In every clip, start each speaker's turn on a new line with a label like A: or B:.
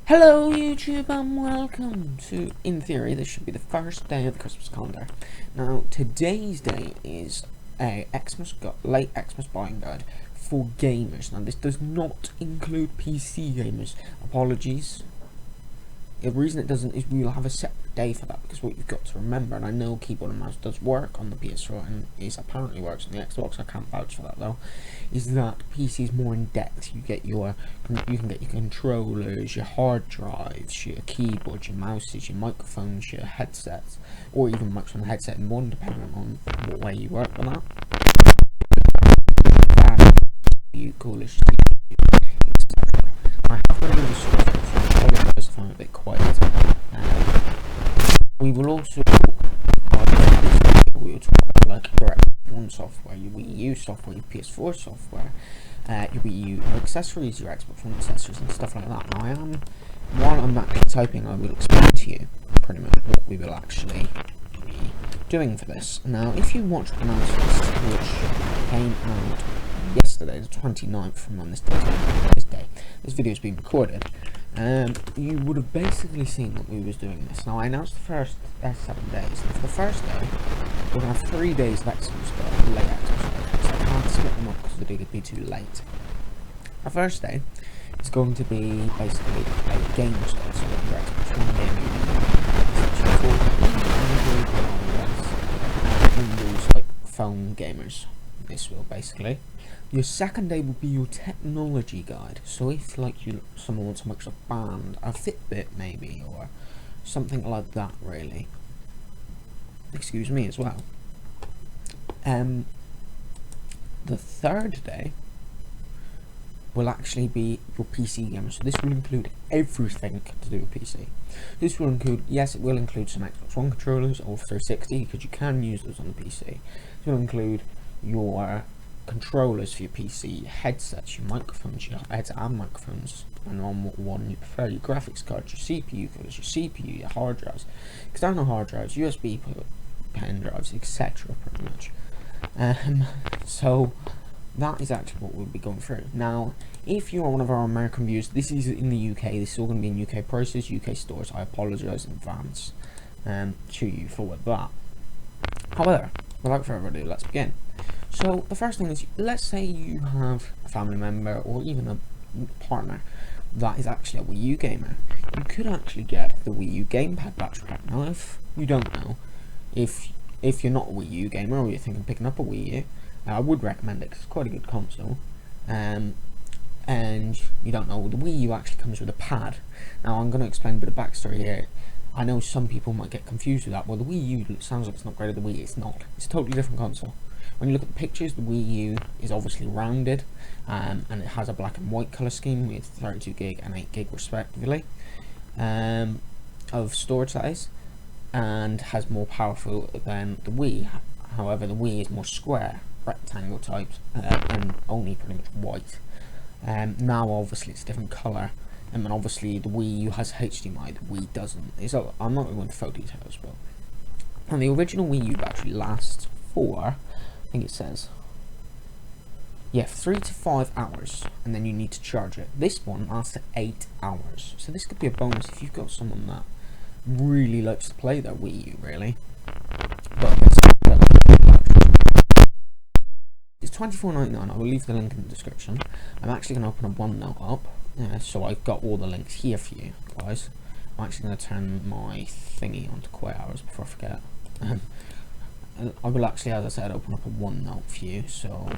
A: Hello YouTube and welcome to, in theory, this should be the first day of the Christmas calendar. Now, today's day is a late Xmas buying guide for gamers. Now, this does not include PC gamers. Apologies. The reason it doesn't is we will have a separate day for that, because what you've got to remember, and I know keyboard and mouse does work on the PS4 and apparently works on the Xbox, I can't vouch for that though, is that PC is more in depth. You can get your controllers, your hard drives, your keyboard, your mouses, your microphones, your headsets, or even microphone headset in one, depending on what way you work with that. You call it, I have got a little source. I'm a bit quiet. We will also talk about like your Xbox One software, your Wii U software, your PS4 software, your Wii U accessories, your Xbox One accessories, and stuff like that. Now, while I'm actually typing, I will explain to you pretty much what we will actually be doing for this. Now, if you watched the announcements, which came out yesterday, the 29th, from on this day, this video has been recorded. You would have basically seen that we was doing this. Now, I announced the first 7 days. For the first day, we're going to have 3 days of Xmas Guide, late Xmas Guide, so I can't split them up because the video would be too late. Our first day is going to be basically a game style, so your Xbox One gaming, Windows, like phone gamers. This will basically. Your second day will be your technology guide. So if like someone wants a Microsoft Band, a Fitbit maybe, or something like that, really. Excuse me as well. The third day will actually be your PC gamer. So this will include everything to do with PC. This will include, yes, it will include some Xbox One controllers or 360, because you can use those on the PC. It will include your controllers for your PC, your headsets, your microphones, your headset and microphones, and on what one you prefer, your graphics card, your CPU cores, your CPU, your hard drives, external hard drives, USB pen drives, etc. pretty much. So that is actually what we'll be going through. Now, if you are one of our American viewers, this is in the UK, this is all going to be in UK prices, UK stores. I apologise in advance to you for that. However, without further ado, let's begin. So the first thing is, let's say you have a family member or even a partner that is actually a Wii U gamer. You could actually get the Wii U gamepad battery pack. Now, if you don't know, if you're not a Wii U gamer or you're thinking of picking up a Wii U, I would recommend it because it's quite a good console. And you don't know, the Wii U actually comes with a pad. Now, I'm going to explain a bit of backstory here. I know some people might get confused with that. Well, the Wii U sounds like it's not great at the Wii. It's not. It's a totally different console. When you look at the pictures, the Wii U is obviously rounded, and it has a black and white colour scheme with 32 gig and 8 gig respectively of storage size, and has more powerful than the Wii. However, the Wii is more square, rectangle type, and only pretty much white. Now, obviously, it's a different colour, and then obviously the Wii U has HDMI, the Wii doesn't. I'm not going into full details, but and the original Wii U battery lasts for, I think it says, yeah, 3 to 5 hours, and then you need to charge it. This one lasts for 8 hours, so this could be a bonus if you've got someone that really likes to play their Wii U, really. But it's $24.99. I will leave the link in the description. I'm actually going to open a OneNote up, so I've got all the links here for you guys. I'm actually going to turn my thingy on to quiet hours before I forget. I will actually, as I said, open up a OneNote for you. So,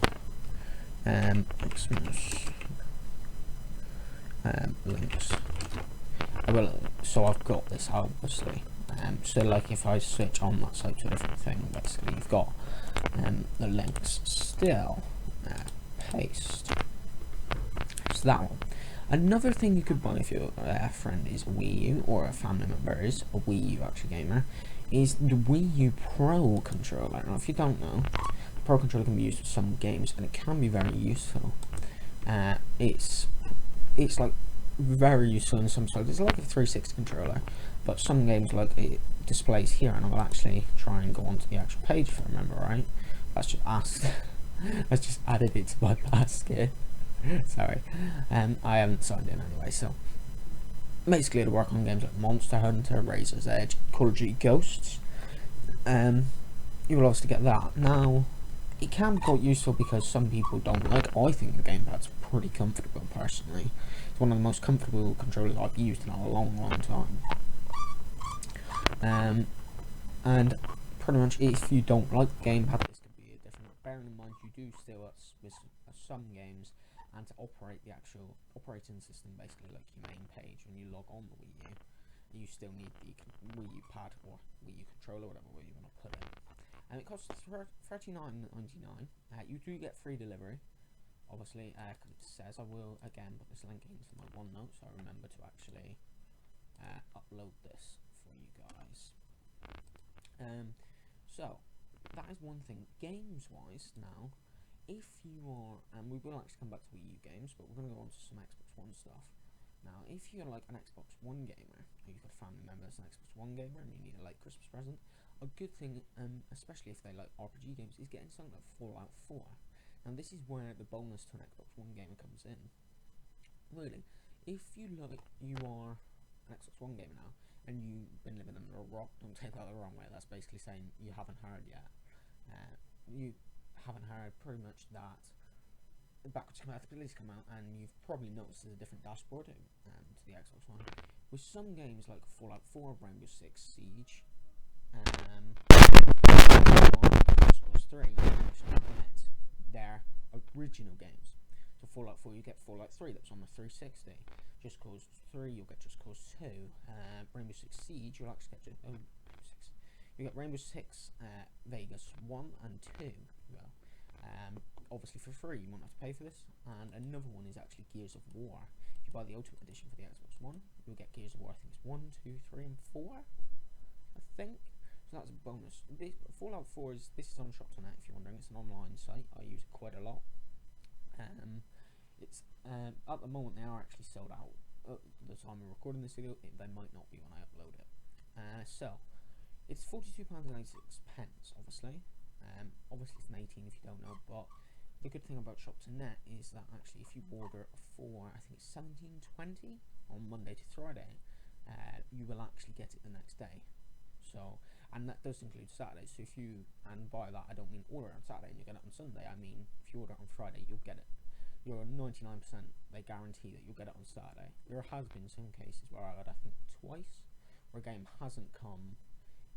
A: links. So I've got this obviously. So like if I switch on that site to a different thing, basically you've got the links still. Paste. So that one. Another thing you could buy if your friend is a Wii U or a family member is a Wii U actually gamer, is the Wii U Pro controller. Now, if you don't know, the Pro controller can be used for some games, and it can be very useful. It's like very useful in some sides. It's like a 360 controller, but some games, like it displays here, and I'll actually try and go onto the actual page if I remember right. That's just asked. That's just added it to my basket. Sorry, I haven't signed in anyway, so Basically, to work on games like Monster Hunter, Razor's Edge, Call of Duty Ghosts. You will obviously get that. Now, it can be quite useful because some people don't like. I think the gamepad's pretty comfortable personally. It's one of the most comfortable controllers I've used in a long time. And pretty much, if you don't like the gamepad, this could be a different. Bearing in mind, you do still with some games, and to operate the actual operating system, basically like your main page when you log on the Wii U, you still need the Wii U pad or Wii U controller, whatever way you want to put it. And it costs $39.99. You do get free delivery, obviously, because it says. I will again put this link into my OneNote so I remember to actually upload this for you guys. So that is one thing. Games wise now, if you are, and we will actually come back to Wii U games, but we're going to go on to some Xbox One stuff. Now, if you're like an Xbox One gamer, or you've got a family member that's an Xbox One gamer and you need a late Christmas present, a good thing, especially if they like RPG games, is getting something like Fallout 4. And this is where the bonus to an Xbox One gamer comes in. Really, if you are an Xbox One gamer now, and you've been living under a rock, don't take that the wrong way, that's basically saying you haven't heard yet. You haven't heard pretty much that backwards compatibility's come out, and you've probably noticed there's a different dashboard to the Xbox One. With some games like Fallout 4, Rainbow Six Siege, Just Cause 3, you can actually get their original games. So Fallout 4, you get Fallout 3, that was on the 360. Just Cause 3, you'll get Just Cause 2. Rainbow Six Siege, you'll actually get you get Rainbow Six Vegas 1 and 2. Well, obviously for free, you won't have to pay for this. And another one is actually Gears of War. If you buy the Ultimate Edition for the Xbox One, you'll get Gears of War. I think it's 1, 2, 3, and 4. I think. So that's a bonus. Fallout 4 is on Shop.net if you're wondering. It's an online site. I use it quite a lot. It's at the moment they are actually sold out. At the time of recording this video, they might not be when I upload it. So it's £42.86. Obviously, obviously it's an 18 if you don't know. But the good thing about Shop.net is that actually if you order for, I think it's $17.20 on Monday to Friday, you will actually get it the next day. So, and that does include Saturdays. So if you, and by that I don't mean order on Saturday and you get it on Sunday. I mean if you order it on Friday, you'll get it. You're 99%. They guarantee that you'll get it on Saturday. There has been some cases where I think twice, where a game hasn't come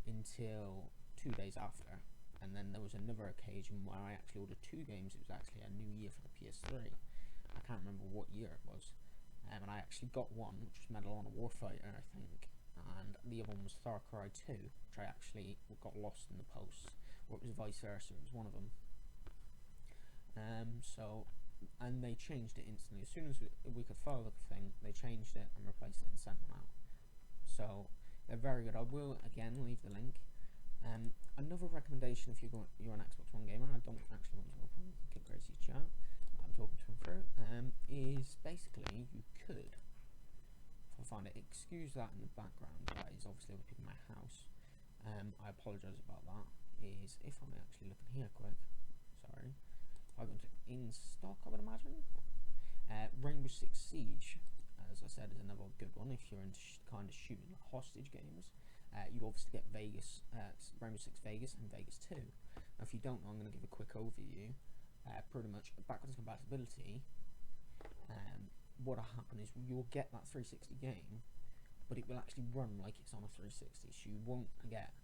A: until 2 days after. And then there was another occasion where I actually ordered 2 games. It was actually a new year for the PS3. I can't remember what year it was. And I actually got one, which was Medal on a Warfighter, I think. And the other one was Far Cry 2, which I actually got lost in the post. Or it was vice versa, it was one of them. And they changed it instantly. As soon as we could follow the thing, they changed it and replaced it and sent them out. So they're very good. I will again leave the link. Another recommendation if you're an Xbox One gamer, I don't actually want to open Kid Gracie's chat, I'm talking to him through, is basically you could, if I find it, excuse that in the background, that is obviously other people in my house, I apologise about that, is if I'm actually looking here quick, sorry, if I go to in stock I would imagine, Rainbow Six Siege, as I said, is another good one if you're into kind of shooting like hostage games. You obviously get Vegas, Rainbow Six Vegas and Vegas 2. Now if you don't know, I'm going to give a quick overview. Pretty much backwards compatibility, what'll happen is you'll get that 360 game, but it will actually run like it's on a 360, so you won't get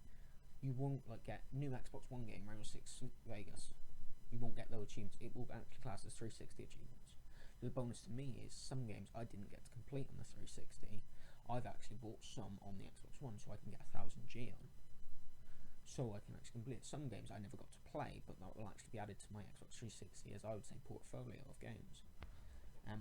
A: new Xbox One game, Rainbow Six Vegas. You won't get those achievements. It will actually class as 360 achievements. The bonus to me is some games I didn't get to complete on the 360. I've actually bought some on the Xbox One so I can get 1000G on. So I can actually complete some games I never got to play, but that will actually be added to my Xbox 360 as I would say portfolio of games.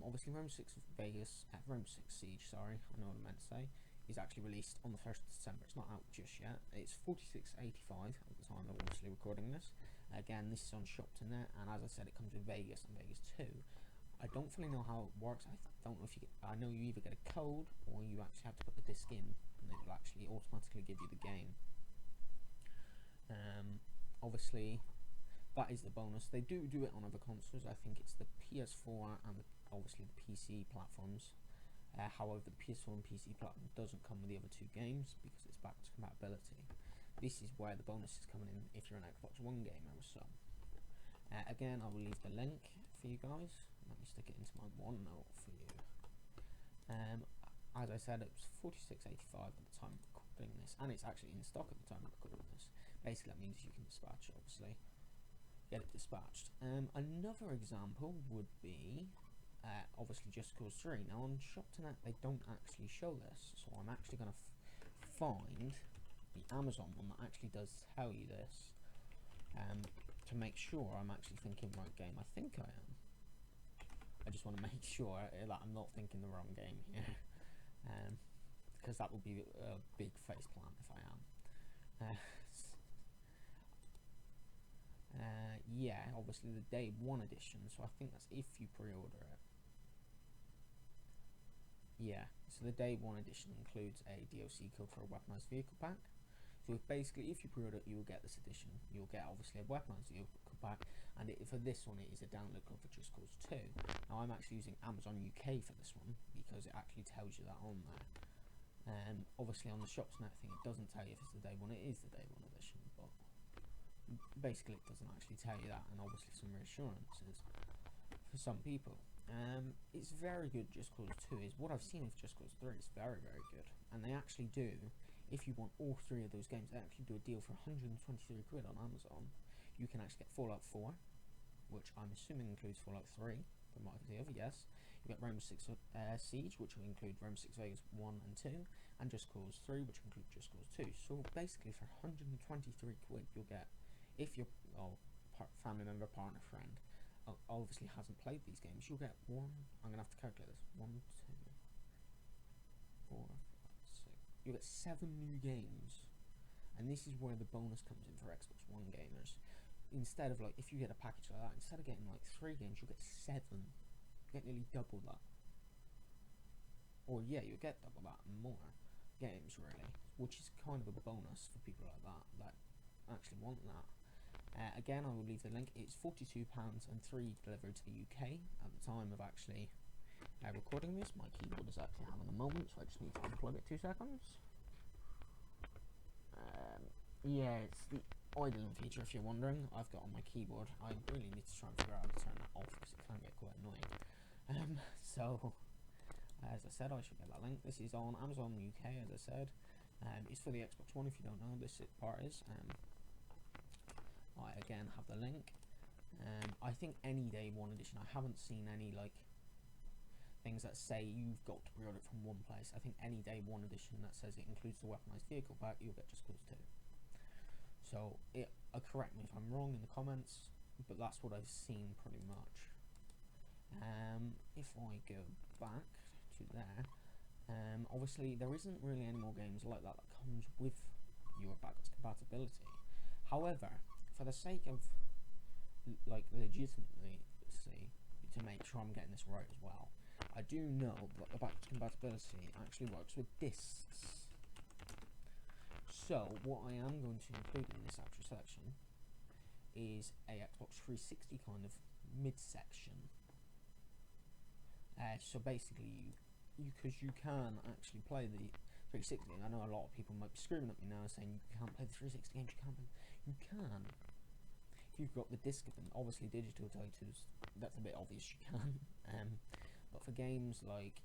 A: Obviously Rainbow Six Vegas, Rainbow Six Siege, sorry, I know what I meant to say, is actually released on the 1st of December. It's not out just yet. It's $46.85 at the time of obviously recording this. Again, this is on Shop.net, and as I said, it comes with Vegas and Vegas 2. I don't fully know how it works. I don't know if you get, I know you either get a code or you actually have to put the disc in and it will actually automatically give you the game. Obviously that is the bonus. They do it on other consoles. I think it's the PS4 and obviously the PC platforms. However, the PS4 and PC platform doesn't come with the other two games because it's backwards compatibility. This is where the bonus is coming in if you're an Xbox One gamer or so. Again, I will leave the link for you guys. Let me stick it into my OneNote for you. As I said, it was $46.85 at the time of recording this, and it's actually in stock at the time of recording this. Basically, that means you can dispatch it, obviously. Get it dispatched. Another example would be, obviously, Just Cause 3. Now, on Shop2Net, they don't actually show this, so I'm actually going to find the Amazon one that actually does tell you this, to make sure I'm actually thinking right game. I think I am. I just want to make sure that I'm not thinking the wrong game here, because that would be a big face plant if I am. Yeah, obviously the day one edition, so I think that's if you pre-order it. Yeah, so the day one edition includes a DLC code for a weaponized vehicle pack. So if you pre-order it, you will get this edition. You'll get obviously a weaponized vehicle pack, and for this one it is a download code for Just Cause 2. Now I'm actually using Amazon UK for this one because it actually tells you that on there. Obviously on the Shop2Net thing, it doesn't tell you if it's the day one. It is the day one edition, but basically it doesn't actually tell you that, and obviously some reassurances for some people. It's very good. Just Cause 2 is what I've seen of Just Cause 3 is very, very good, and they actually do, if you want all three of those games, they actually do a deal for 123 quid on Amazon. You can actually get Fallout 4, which I'm assuming includes Fallout 3, from what I can see of, yes. You get Rainbow Six Siege, which will include Rainbow Six Vegas 1 and 2, and Just Cause 3, which will include Just Cause 2. So basically for 123 quid you'll get, if your family member, partner, friend obviously hasn't played these games, you'll get one, I'm gonna have to calculate this, 1, 2, 4, 5, 6, you'll get 7 new games, and this is where the bonus comes in for Xbox One gamers. Instead of, like, if you get a package like that, instead of getting like 3 games, you'll get 7, you get nearly double that, or yeah, you'll get double that and more games really, which is kind of a bonus for people like that actually want that. Again, I will leave the link. It's £42 and 3 delivered to the UK at the time of actually recording this. My keyboard is actually having a moment, so I just need to unplug it 2 seconds. Yeah, it's the idling feature, if you're wondering. I've got on my keyboard. I really need to try and figure out how to turn that off because it can get quite annoying. So, as I said, I should get that link. This is on Amazon UK, as I said. It's for the Xbox One, if you don't know. This part is. I again have the link. I think any day one edition, I haven't seen any like things that say you've got to pre-order it from one place. I think any day one edition that says it includes the weaponized vehicle pack, you'll get Just Cause 2. So correct me if I'm wrong in the comments, but that's what I've seen pretty much. If I go back to there, obviously there isn't really any more games like that comes with your backwards compatibility. However, for the sake of like legitimately to make sure I'm getting this right as well, I do know that the backwards compatibility actually works with discs. So what I am going to include in this actual section is a Xbox 360 kind of midsection. So basically, because you can actually play the 360, and I know a lot of people might be screaming at me now saying you can't play the 360 games, you can. If you've got the disc of them, obviously digital titles, that's a bit obvious, you can. But for games like,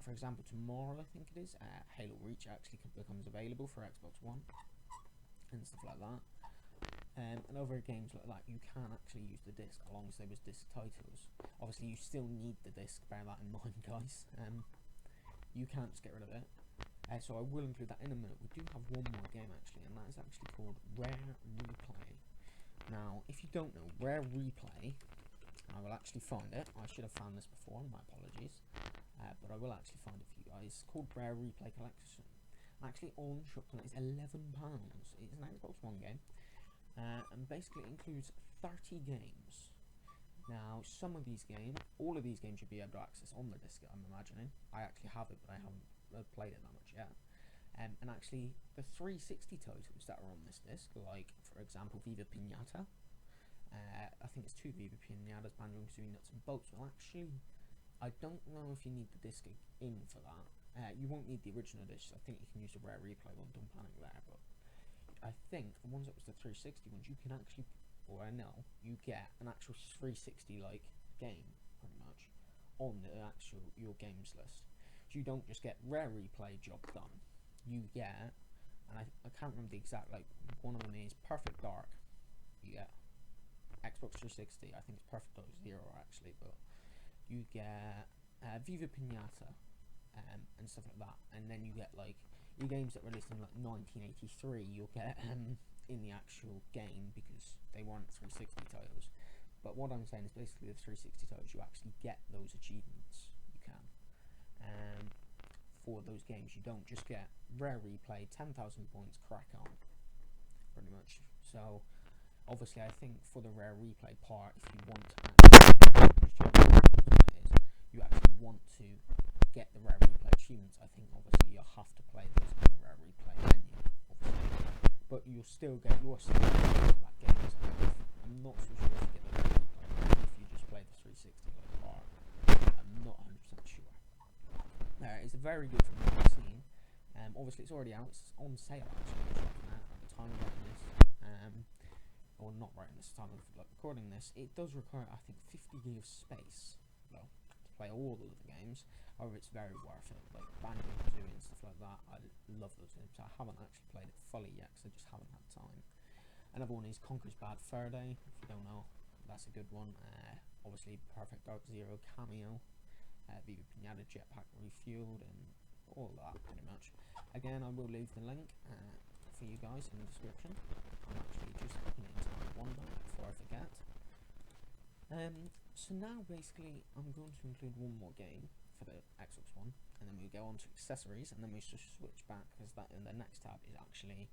A: for example, tomorrow I think it is, Halo Reach actually becomes available for Xbox One, and stuff like that. And over games like that, you can actually use the disc, as long as there was disc titles. Obviously, you still need the disc, bear that in mind, guys. You can't just get rid of it. So I will include that in a minute. We do have one more game, actually, and that is actually called Rare Replay. Now, if you don't know, Rare Replay, I will actually find it. I should have found this before, my apologies. But I will actually find it for you guys. It's called Rare Replay Collection. Actually, on Shop2Net is £11. It's an Xbox One game. And basically it includes 30 games. Now, some of these games, all of these games you'll be able to access on the disc, I'm imagining. I actually have it, but I haven't played it that much yet. And actually, the 360 titles that are on this disc, like, for example, Viva Pinata, I think it's 2 Viva Pinatas, Banjo-Kazooie, Nuts and Bolts, will actually I don't know if you need the disc in for that. You won't need the original disc. I think you can use the rare replay one, don't panic there, but I think the ones that was the 360 ones, you can actually, or I know, you get an actual 360 like game, pretty much, on the actual your games list. So you don't just get rare replay, job done. You get, and I can't remember the exact, like, one of them is Perfect Dark. You get Xbox 360, I think it's Perfect Dark 0 actually, but you get Viva Pinata, and stuff like that, and then you get like your games that were released in like 1983, you'll get in the actual game because they weren't 360 titles. But what I'm saying is basically the 360 titles, you actually get those achievements. You can for those games. You don't just get rare replay, 10,000 points, crack on, pretty much. So obviously I think for the rare replay part, if you want to you actually want to get the rare replay achievements, I think obviously you'll have to play those in the rare replay menu, obviously. But you'll still get your stuff that game. I'm not so sure if you get the rare replay if you just play the 360 like part. I'm not 100% sure. It's very good from what I've seen. Obviously it's already out, it's on sale actually at the time of writing this. Or not writing this, time of like recording this. It does require, I think, 50 GB of space though, to play all of the games. However, it's very worth it. Like Bandicam and stuff like that, I love those games. I haven't actually played it fully yet because I just haven't had time. Another one is Conker's Bad Fur Day. If you don't know, that's a good one. Obviously, Perfect Dark 0 cameo, Viva Pinata Jetpack Refueled, and all that pretty much. Again, I will leave the link for you guys in the description. I'm actually just looking into my OneNote before I forget. So now basically I'm going to include one more game for the Xbox One, and then we'll go on to accessories, and then we just switch back because that in the next tab is actually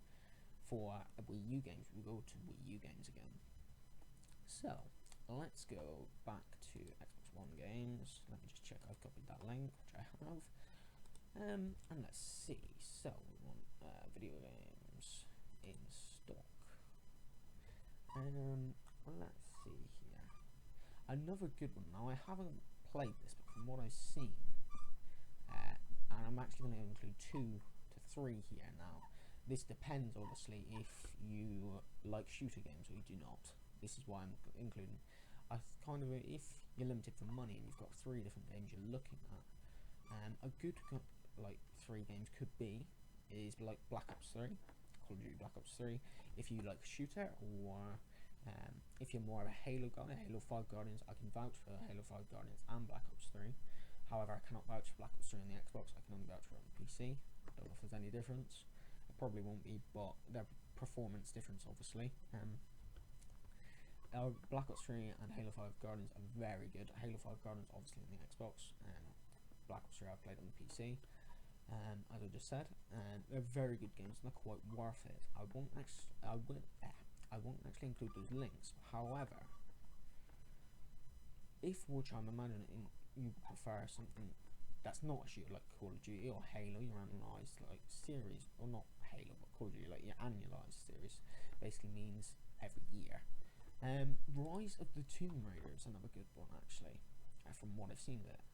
A: for Wii U games. We'll go to Wii U games again. So let's go back to Xbox One games. Let me just check I've copied that link, which I have. And let's see. So we want video games in stock. Let's see here. Another good one. Now I haven't played this, but from what I've seen, and I'm actually going to include 2 to 3 here now. This depends, obviously, if you like shooter games or you do not. This is why I'm including. If you're limited for money and you've got 3 different games you're looking at, a good like 3 games could be is like Black Ops 3, Call of Duty Black Ops 3. If you like shooter, or if you're more of a Halo guy, Halo 5 Guardians, I can vouch for Halo 5 Guardians and Black Ops 3. However, I cannot vouch for Black Ops 3 on the Xbox. I can only vouch for it on the PC. I don't know if there's any difference. It probably won't be, but there's performance difference, obviously. Black Ops 3 and Halo 5 Guardians are very good. Halo 5 Guardians obviously on the Xbox, and Black Ops 3 I've played on the PC. As I just said, they're very good games and they're quite worth it. I won't actually include those links. However, which I'm imagining you prefer something that's not a shooter like Call of Duty or Halo, your annualized like series, or not Halo, but Call of Duty, like your annualized series, basically means every year. Rise of the Tomb Raider is another good one actually, from what I've seen of it.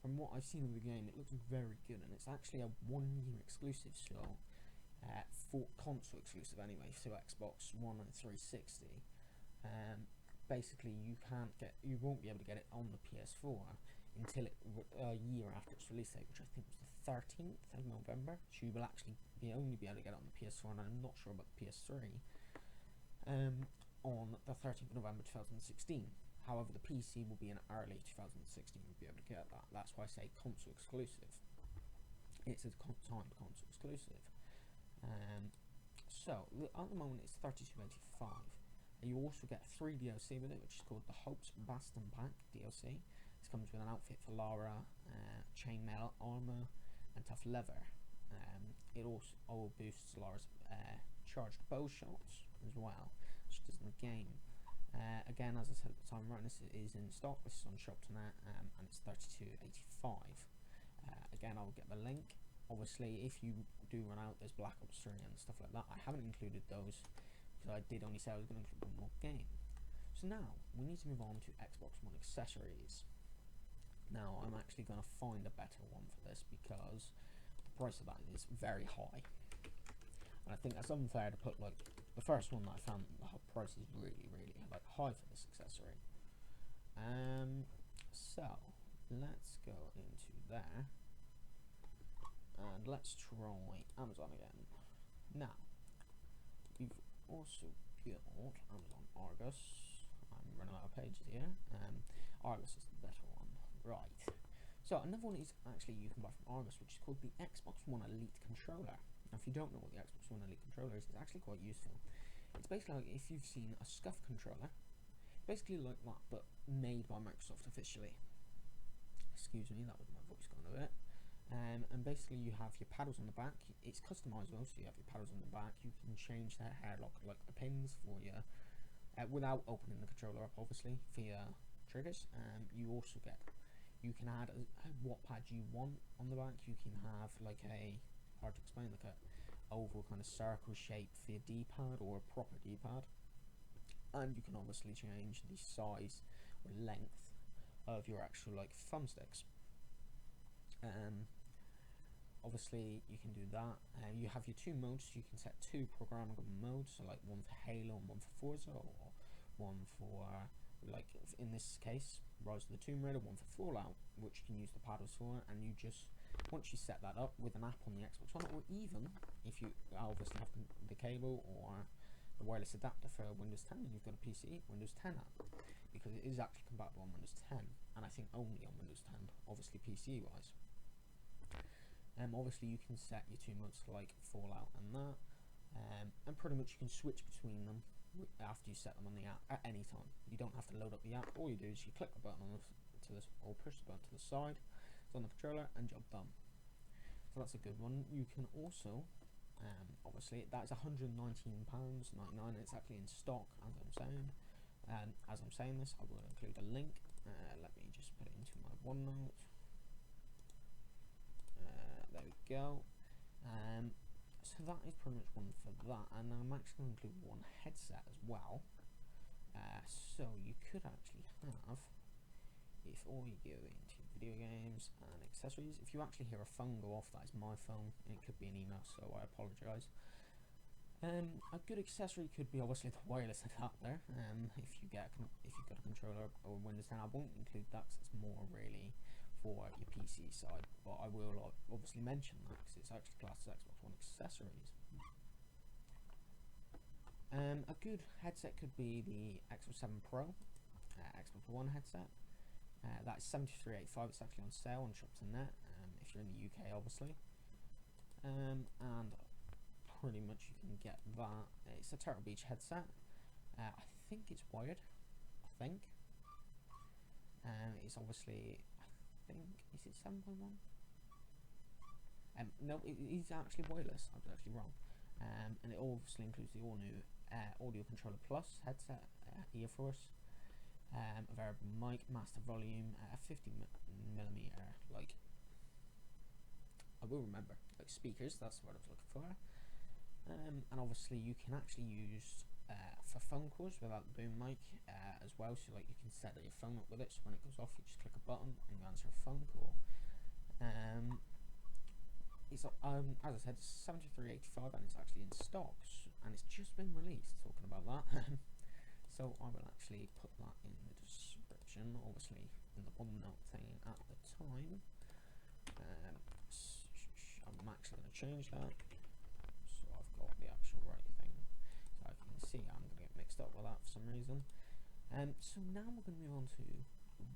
A: From what I've seen of the game, it looks very good, and it's actually a 1-year exclusive, so for console exclusive anyway, so Xbox One and 360. Basically, you won't be able to get it on the PS4 until a year after its release date, which I think was the 13th of November. So you will actually only be able to get it on the PS4, and I'm not sure about the PS3. On the 13th of November 2016. However, the PC will be in early 2016. You'll be able to get that. That's why I say console exclusive. It's a timed console exclusive. So at the moment it's $32.85. You also get 3 DLC with it, which is called the Hope's Bastion Pack DLC. This comes with an outfit for Lara, chainmail armor, and tough leather. It also boosts Lara's charged bow shots as well, which does in the game. Again, as I said at the time, right, this is in stock. This is on shop tonight, and it's $32.85. Again, I'll get the link. Obviously, if you do run out, there's Black Ops 3 and stuff like that. I haven't included those because I did only say I was going to include one more game. So now we need to move on to Xbox One accessories. Now I'm actually going to find a better one for this because the price of that is very high, and I think that's unfair to put like the first one that I found the price is really like high for this accessory. So let's go into there and let's try Amazon again. Now you've also got Amazon Argus. I'm running out of pages here. Argus is the better one, right? So another one is actually you can buy from Argus, which is called the Xbox One Elite controller. Now, if you don't know what the Xbox One Elite controller is, it's actually quite useful. It's basically like if you've seen a SCUF controller, basically like that, but made by Microsoft officially. Excuse me, that was my voice going a bit. And basically you have your paddles on the back. It's customizable, so you have your paddles on the back. You can change the hairlock, like the pins for your, without opening the controller up, obviously, for your triggers. You also get, you can add what pad you want on the back. You can have like a, hard to explain, like a oval kind of circle shape for your D-pad or a proper D-pad. And you can obviously change the size or length of your actual like thumbsticks. Obviously you can do that. You have your two modes, so you can set two programmable modes, so like one for Halo and one for Forza, or one for, like in this case, Rise of the Tomb Raider, one for Fallout, which you can use the paddles for. And you just, once you set that up with an app on the Xbox One, or even if you obviously have the cable or the wireless adapter for Windows 10 and you've got a PC, Windows 10 app, because it is actually compatible on Windows 10, and I think only on Windows 10, obviously PC wise. Obviously you can set your two modes to like Fallout and that, and pretty much you can switch between them after you set them on the app at any time. You don't have to load up the app. All you do is you click the button on to this, or push the button to the side, it's on the controller, and job done. So that's a good one. You can also obviously that's £119.99. It's actually in stock, as I'm saying. As I'm saying this, I will include a link. Let me just put it into my OneNote. There we go. So that is pretty much one for that, and I'm actually going to include one headset as well. So you could actually have, if all you go into video games and accessories, if you actually hear a phone go off, that is my phone. It could be an email, so I apologise. A good accessory could be obviously the wireless adapter. If you've got a controller or Windows 10, I won't include that because it's more really for your PC side, but I will obviously mention that because it's actually classed as Xbox One accessories. A good headset could be the Xbox 7 Pro, Xbox One headset. That is $73.85. It's actually on sale on Shops.net, if you're in the UK, obviously. And pretty much you can get that. It's a Turtle Beach headset. I think it's wired. I think. It's obviously, I think, is it 7.1? No, it is actually wireless. I was actually wrong. And it obviously includes the all-new Audio Controller Plus headset, earforce, a variable mic, master volume, a 50mm, like, I will remember, like speakers, that's what I was looking for. And obviously you can actually use for phone calls without the boom mic as well, so like you can set your phone up with it, so when it goes off you just click a button and you answer a phone call. It's as I said, it's $73.85 and it's actually in stocks and it's just been released, talking about that. So I will actually put that in the description, obviously in the OneNote thing at the time. I'm actually going to change that so I've got the actual right thing. So as you can see, I'm going to get mixed up with that for some reason. So now we're going to move on to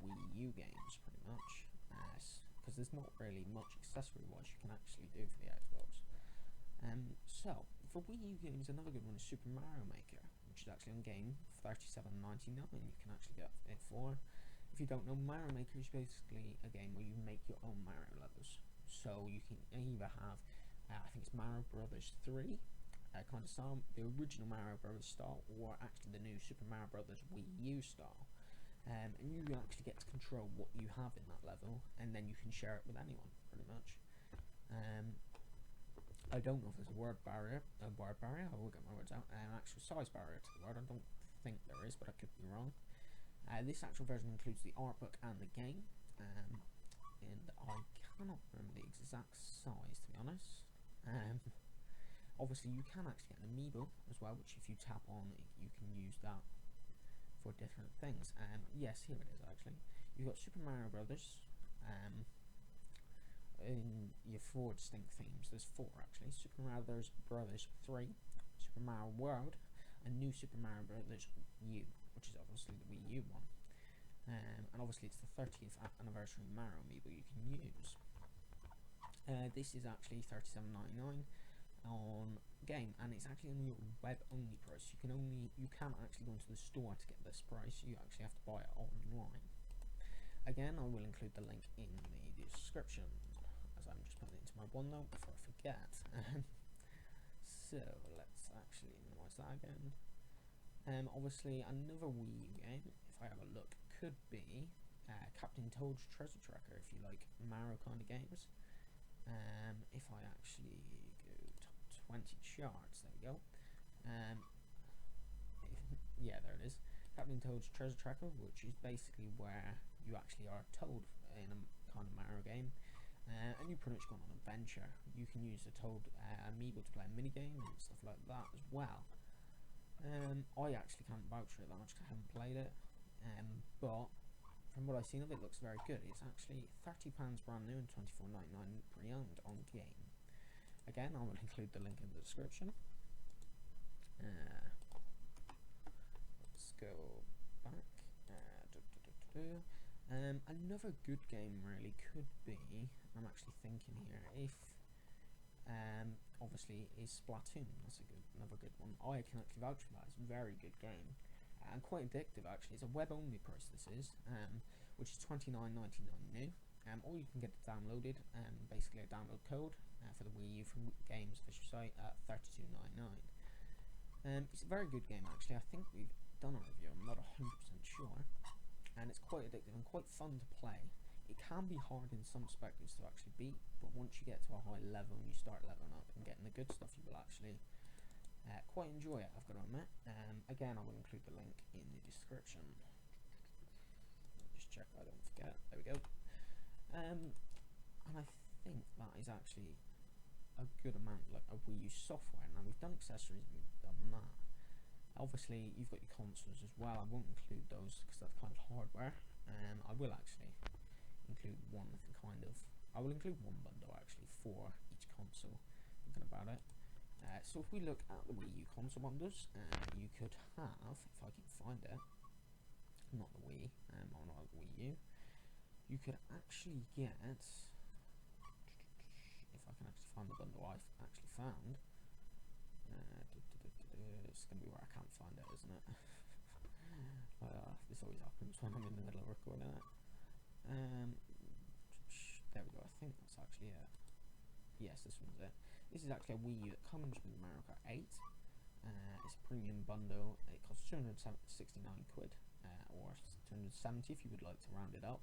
A: Wii U games, pretty much, because there's not really much accessory wise you can actually do for the Xbox. So for Wii U games, another good one is Super Mario Maker, which is actually on game for $37.99. You can actually get it for. If you don't know, Mario Maker is basically a game where you make your own Mario levels. So you can either have, I think it's Mario Brothers 3 kind of style, the original Mario Brothers style, or actually the new Super Mario Brothers Wii U style. And you actually get to control what you have in that level, and then you can share it with anyone, pretty much. I don't know if there's a word barrier, I will get my words out, an actual size barrier to the word. I don't think there is, but I could be wrong. This actual version includes the art book and the game. and I cannot remember the exact size, to be honest. Obviously you can actually get an amiibo as well, which if you tap on you can use that for different things. Yes, here it is actually. You've got Super Mario Brothers, in your 4 distinct themes. There's 4 actually. Super Mario Brothers 3, Super Mario World, and New Super Mario Brothers U, which is obviously the Wii U one. And obviously it's the 30th anniversary Mario amiibo you can use. This is actually $37.99 on game, and it's actually only a web only price. You can't actually go into the store to get this price. You actually have to buy it online. Again, I will include the link in the description, as I'm just putting it into my OneNote before I forget. So let's actually minimize that again. Obviously another Wii U game, if I have a look, could be Captain Toad's Treasure Tracker, if you like Mario kind of games. If I actually go top 20 charts, there we go. Yeah, there it is. Captain Toad's Treasure Tracker, which is basically where you actually are Toad in a kind of Mario game, and you pretty much go on an adventure. You can use the Toad amiibo to play a minigame and stuff like that as well. I actually can't vouch for it that much because I haven't played it, but from what I've seen of it, looks very good. It's actually £30 brand new and $24.99 pre-owned on game. Again, I will include the link in the description. Let's go back. Another good game really could be, I'm actually thinking here, if obviously is Splatoon. That's another good one. I can actually vouch for that. It's a very good game and quite addictive actually. It's a web only price, this is, which is $29.99 new. Or you can get it downloaded, basically a download code for the Wii U from Games official site at $32.99. It's a very good game actually. I think we've done a review, I'm not 100% sure, and it's quite addictive and quite fun to play. It can be hard in some aspects to actually beat, but once you get to a high level and you start leveling up and getting the good stuff, you will actually quite enjoy it, I've got to admit. Again, I will include the link in the description. Just check I don't forget. There we go. And I think that is actually a good amount like of Wii U software. Now we've done accessories and we've done that. Obviously you've got your consoles as well. I won't include those because that's kind of hardware. I will actually include I will include one bundle actually for each console, thinking about it. So if we look at the Wii U console bundles, you could have, if I can find it, not the Wii, on the Wii U, you could actually get, if I can actually find the bundle I've actually found, it's going to be where I can't find it, isn't it? This always happens when I'm in the middle of recording it. There we go, I think that's actually it. Yes, this one's it. This is actually a Wii U that comes with Mario Kart 8. It's a premium bundle. It costs 269 quid, or 270 if you would like to round it up.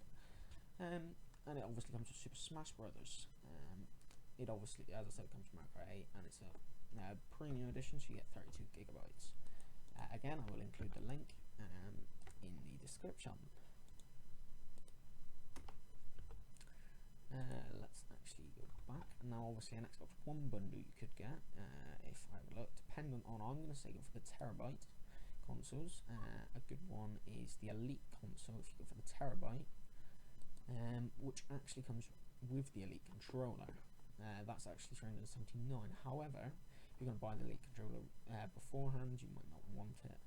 A: And it obviously comes with Super Smash Brothers. It obviously, as I said, comes with Mario Kart 8, and it's a premium edition, so you get 32 gigabytes. Again, I will include the link in the description. Let's actually go back. And now obviously an Xbox One bundle you could get, if I would look, dependent on, I'm going to say go for the Terabyte consoles. A good one is the Elite console if you go for the Terabyte, which actually comes with the Elite controller. That's actually $379. However, if you're going to buy the Elite controller beforehand, you might not want it,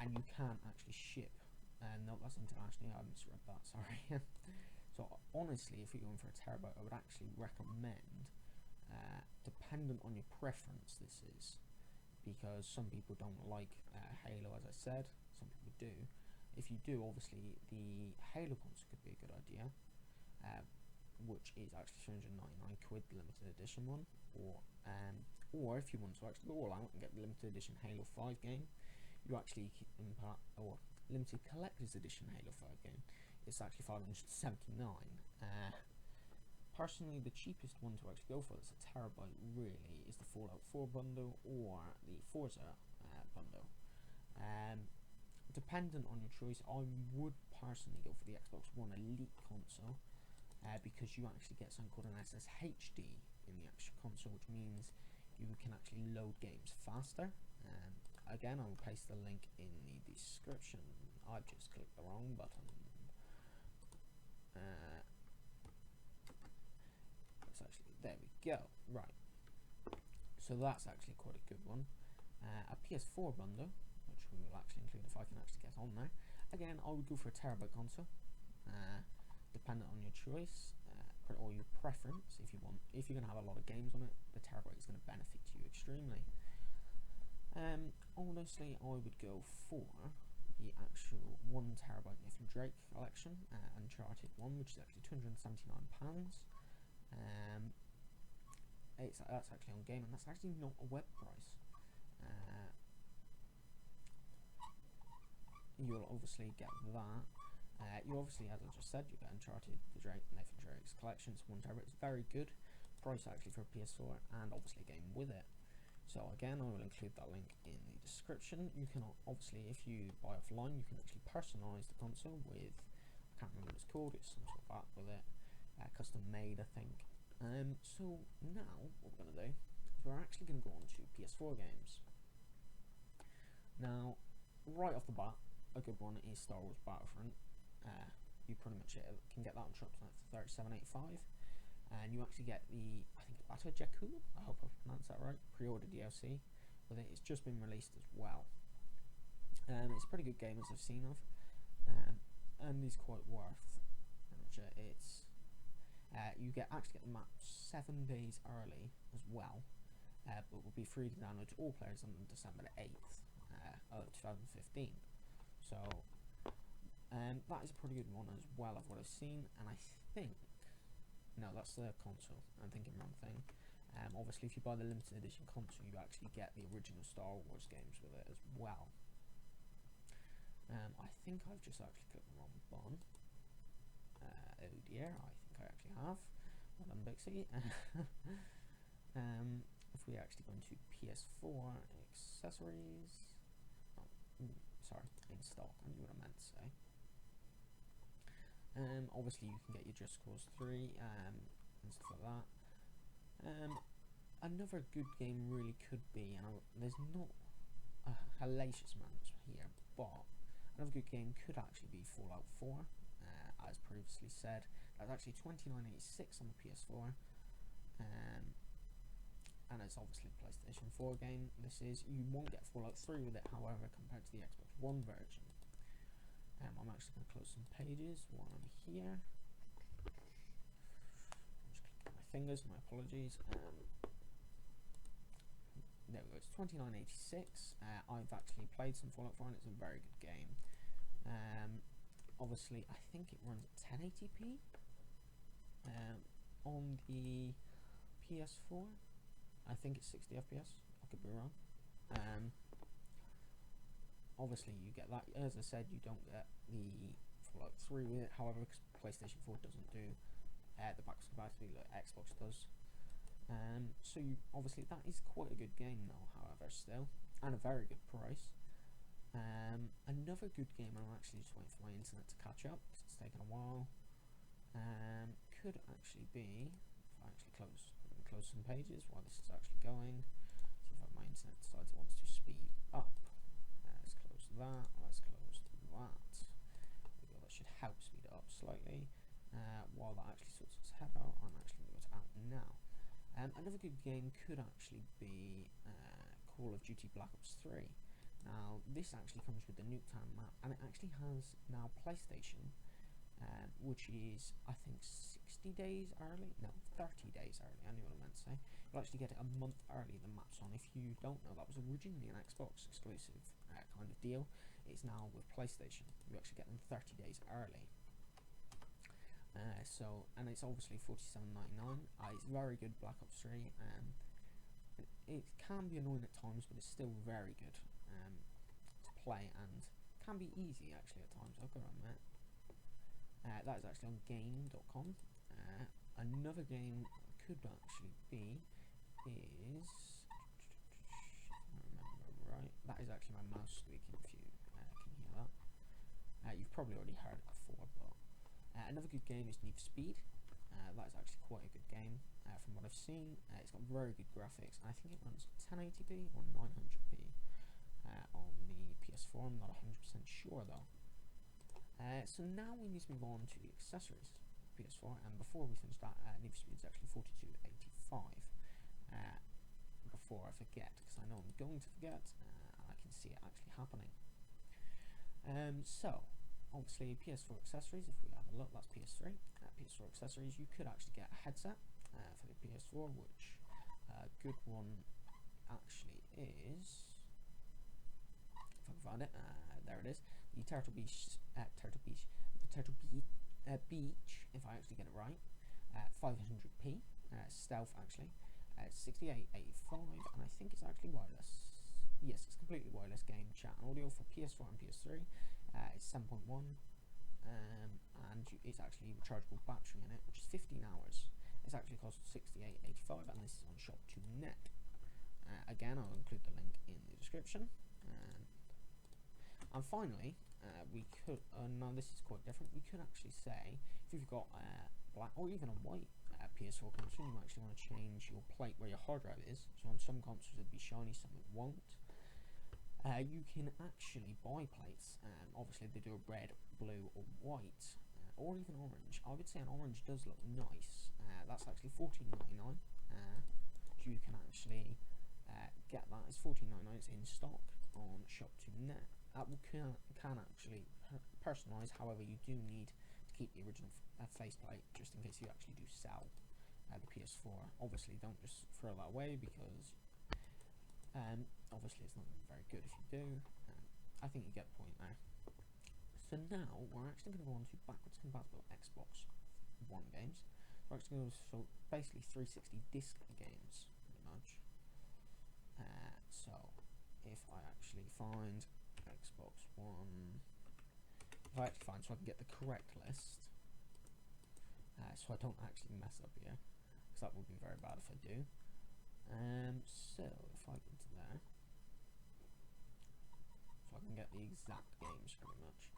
A: and you can't actually ship. No, that's internationally, I misread that, sorry. So honestly, if you're going for a Terabyte, I would actually recommend, dependent on your preference this is, because some people don't like Halo, as I said, some people do. If you do, obviously the Halo console could be a good idea, which is actually 399 quid, the limited edition one, or if you want to actually go all out and get the limited edition Halo 5 game, you actually or limited collector's edition Halo 5 game, it's actually 579. Personally, the cheapest one to actually go for that's a Terabyte really is the Fallout 4 bundle or the Forza bundle. dependent on your choice, I would personally go for the Xbox One Elite console, because you actually get something called an SSHD in the actual console, which means you can actually load games faster. Again, I will paste the link in the description. I've just clicked the wrong button. It's actually, there we go. Right. So that's actually quite a good one. A PS4 bundle, which we will actually include if I can actually get on there. Again, I would go for a terabyte console, dependent on your choice or your preference. If you're going to have a lot of games on it, the terabyte is going to benefit you extremely. Honestly, I would go for the actual 1 terabyte Nathan Drake collection, Uncharted 1, which is actually £279. That's actually on game, and that's actually not a web price. You'll obviously get that. You obviously, as I just said, you get Uncharted, the Nathan Drake's collection. It's 1 terabyte. It's very good price actually for a PS4, and obviously a game with it. So again, I will include that link in the description. You can obviously, if you buy offline, you can actually personalise the console with, I can't remember what it's called, it's some sort of app with it, custom made I think. So now, what we're going to do, is we're actually going to go on to PS4 games. Now, right off the bat, a good one is Star Wars Battlefront. You pretty much can get that on shops now for £37.85. And you actually get the, I think it's Bata Jakku, I hope I pronounced that right, pre-order DLC with it. It's just been released as well. It's a pretty good game as I've seen of, and is quite worth it. It's you actually get the map 7 days early as well, but will be free to download to all players on December the 8th of 2015. So that is a pretty good one as well of what I've seen, and I think, no, that's the console, I'm thinking wrong thing. Obviously if you buy the limited edition console, you actually get the original Star Wars games with it as well. I think I've just actually clicked the wrong button. Oh dear, I think I actually have. Well done, Bixy. If we actually go into PS4 accessories, sorry, in stock, I knew what I meant to say. Obviously you can get your Just Cause 3 and stuff like that. Another good game really could be, and there's not a hellacious amount here, but another good game could actually be Fallout 4, as previously said. That's actually $29.86 on the PS4, and it's obviously a PlayStation 4 game. You won't get Fallout 3 with it, however, compared to the Xbox One version. I'm actually going to close some pages while I'm here. I'm just clicking my fingers, my apologies. There we go, it's $29.86. I've actually played some Fallout 4 and it's a very good game. Obviously, I think it runs at 1080p on the PS4. I think it's 60 FPS, I could be wrong. Obviously you get that, as I said, you don't get the Fallout 3 with it, however, because PlayStation 4 doesn't do the backwards compatibility like Xbox does. So obviously that is quite a good game though, however, still, and a very good price. Another good game, I'm actually just waiting for my internet to catch up, because it's taken a while, could actually be, if I actually close some pages while this is actually going, see if my internet decides it wants to speed up. Let's close that, let's close that. There we go, that should help speed it up slightly. While that actually sorts its head out, I'm actually going to go to out now. Another good game could actually be Call of Duty Black Ops 3. Now, this actually comes with the Nuketown map, and it actually has now PlayStation, which is, I think, 60 days early? No, 30 days early, I knew what I meant to say. You'll actually get it a month early, the map's on. If you don't know, that was originally an Xbox exclusive kind of deal. It's now with PlayStation. You actually get them 30 days early. And it's obviously $47.99. It's very good, Black Ops 3. It can be annoying at times, but it's still very good to play, and can be easy actually at times, I've got to admit. That is actually on game.com. Another game could actually be is, if I remember right, that is actually my mouse squeaking, if you can hear that. You've probably already heard it before, but another good game is Need for Speed. That is actually quite a good game from what I've seen. It's got very good graphics, and I think it runs 1080p or 900p on the PS4. I'm not 100% sure though. So now we need to move on to the accessories PS4, and before we finish that, Need for Speed is actually 42.85. Before I forget, because I know I'm going to forget, and I can see it actually happening. So obviously PS4 accessories, if we have a look, that's PS3. PS4 accessories, you could actually get a headset for the PS4, which a good one actually is, if I can find it, there it is, the Turtle Beach, Beach, if I actually get it right, 500p, stealth actually, 68.85, and I think it's actually wireless. Yes, it's completely wireless game, chat and audio for PS4 and PS3. It's 7.1, and it's actually rechargeable battery in it, which is 15 hours. It's actually cost 68.85, and this is on shop2net. Again, I'll include the link in the description. And finally, we could, now this is quite different, we could actually say, if you've got black or even a white PS4 console, you might actually want to change your plate where your hard drive is. So on some consoles it'll be shiny, some it won't. You can actually buy plates, obviously they do a red, blue or white, or even orange. I would say an orange does look nice. That's actually $14.99. So you can actually get that. It's $14.99, it's in stock on shop2net. That can actually personalise, however you do need to keep the original faceplate just in case you actually do sell the PS4. Obviously don't just throw that away, because obviously it's not very good if you do. I think you get the point there. So now we're actually going to go on to backwards compatible Xbox One games. We're actually going to go for basically 360 disc games, pretty much. So if I actually find Xbox One, so I can get the correct list, so I don't actually mess up here, because that would be very bad if I do. So if I go into there, so I can get the exact games pretty much.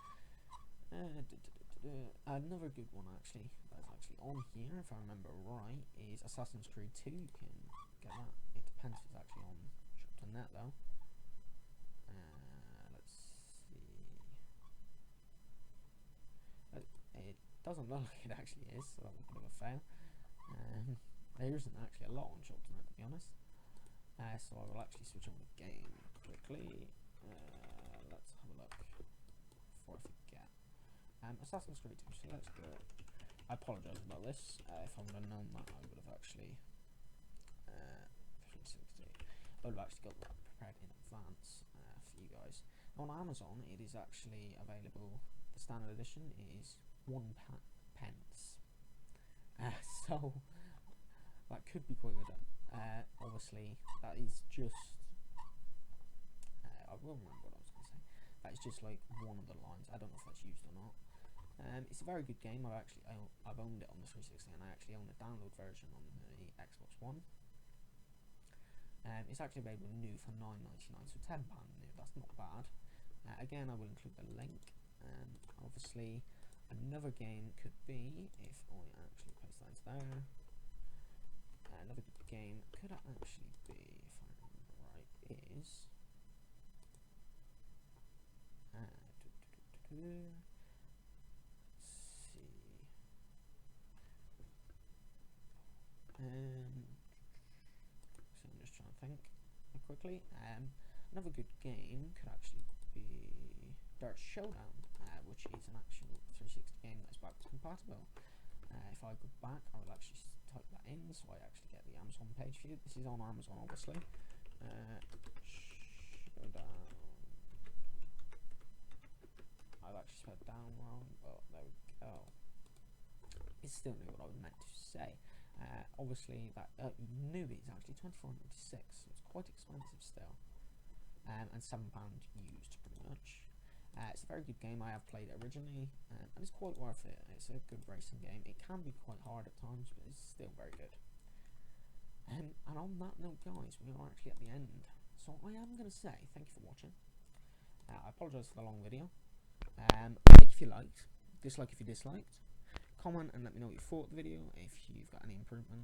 A: Another good one actually that's actually on here, if I remember right, is Assassin's Creed 2. You can get that. It depends if it's actually on shop2net though. Let's see. It doesn't look like it actually is, so that would be a bit of a fail. There isn't actually a lot on shop2net, to be honest. So I will actually switch on the game quickly. Let's have a look before I forget. Assassin's Creed 2, so let's go. I apologise about this. If I would have known that, I would have actually 360. I would have actually got that prepared in advance for you guys. Now on Amazon, it is actually available. The standard edition is £1. So that could be quite good. Obviously, that is just. I will remember what I was going to say. That is just like one of the lines. I don't know if that's used or not. It's a very good game. I've owned it on the 360, and I actually own a download version on the Xbox One. It's actually available new for $9.99, so £10 new. That's not bad. Again, I will include the link. Obviously, another game could be, if I actually place that into there. Another good game could actually be, if I remember right, is. Let's see. So I'm just trying to think quickly. Another good game could actually be Dirt Showdown, which is an actual 360 game that's backwards compatible. If I go back, I will actually type that in, so I actually get the Amazon page for you. This is on Amazon, obviously. Showdown. I've actually spelled down wrong, but there we go. It's still knew what I was meant to say. Obviously, that new is actually £24.96, so it's quite expensive still. And £7 used, pretty much. It's a very good game. I have played it originally, and it's quite worth it. It's a good racing game. It can be quite hard at times, but it's still very good. And on that note, guys, we are actually at the end. So I am going to say thank you for watching. I apologise for the long video. Like if you liked, dislike if you disliked, comment and let me know what you thought of the video, if you've got any improvement.